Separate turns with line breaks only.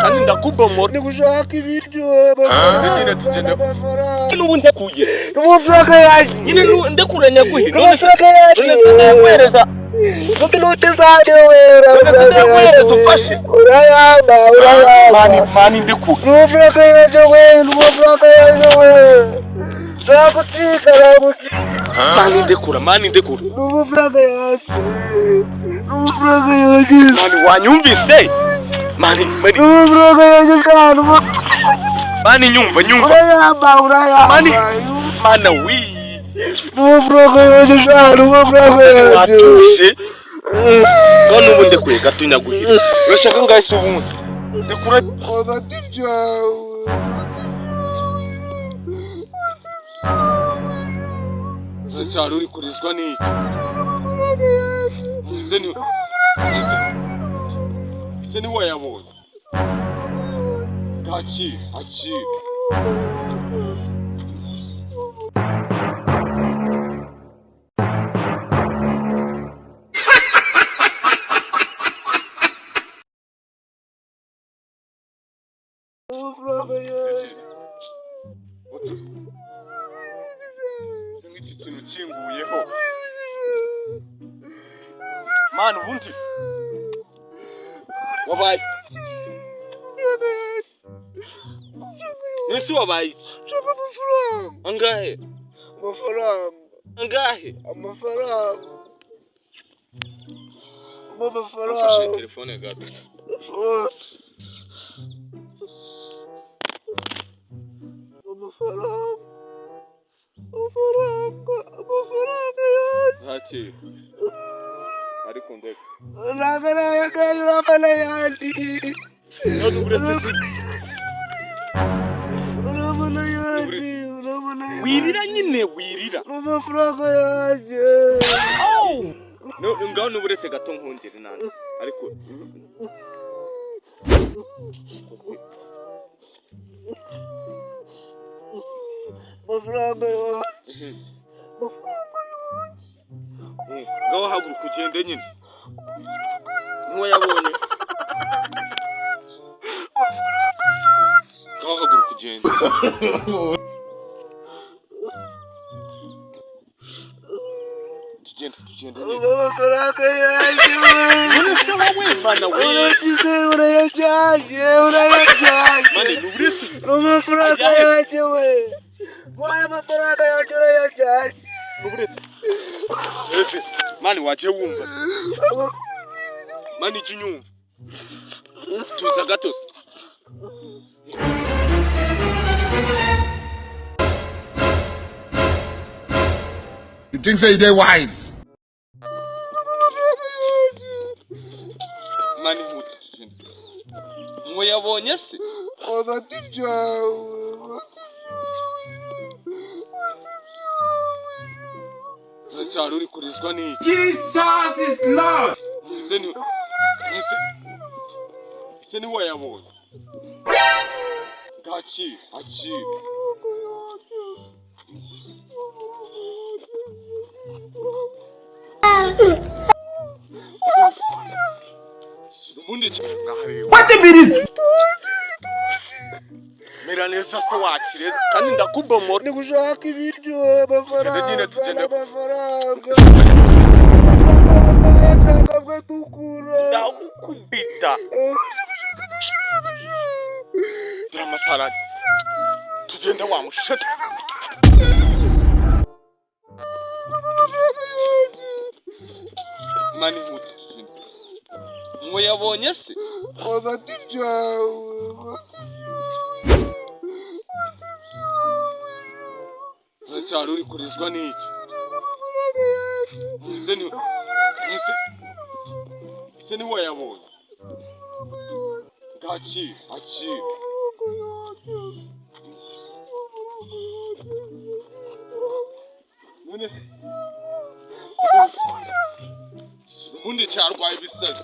kandi ndakubomora
ni gushaka ibiryo
nyine tugenda
n'ubundi kuye
n'amafaranga yaje
nyine ndekuranya guhira
n'amafaranga yaje
ndaguhereza
n'utunote zaje wera
ndaguhereza ufashe
urayamba
mani ndekura
n'amafaranga yaje wera n'amafaranga yaje wera nzagucika
mani ndekura
n'amafaranga yaje n'amafaranga yaje
mani wanyumvise mani
n'amafaranga yaje kandi
mani nyumva
urayamba
mani mana wi
n'amafaranga yaje kandi n'amafaranga yaje
watushe none ubu ndekuye gato nyaguhira urashaka ngahise ubundi ndekura
hagati byawe
sasa uri kurizwa n'iki ise ni wayabonye akira ikintu kinguyeho mani ubundi wabaye ese wabaye iki angahe ufashe telefone gato ntaki ariko ndeka none uretse wirira nyine wirira
amafaranga yaje
ngaho n'uburetse gato nkongere nane ariko
amafaranga yaje
ngaho haguruka ugende nyine ntiwayabonye ngaho haguruka ugende tugende
amafaranga yaje
uretse wowe mana we
urayajyanye
mane n'uburetse
amafaranga yaje we amafaranga yaje urayajyanye
n'uburetse mani waje wumva mani ijya unyumva tuza gato
You think say they wise?
mani huti tugende mwayabonye se
hagati byawe
sasa uri kurizwa n'iki
Jesus is Lord.
ise ni wayabonye akira
What the mean is?
mera neza se wakire kandi ndakubomora
ni gushaka ibiryo amafaranga bwatukura
ndagukubita dore amafaranga tugenda wamushata mani huti tugende mwayabonye se
hagati byawe
sasa uri kurizwa n'iki ise ni wayabonye akira none ubundi cyarwaye ibisazi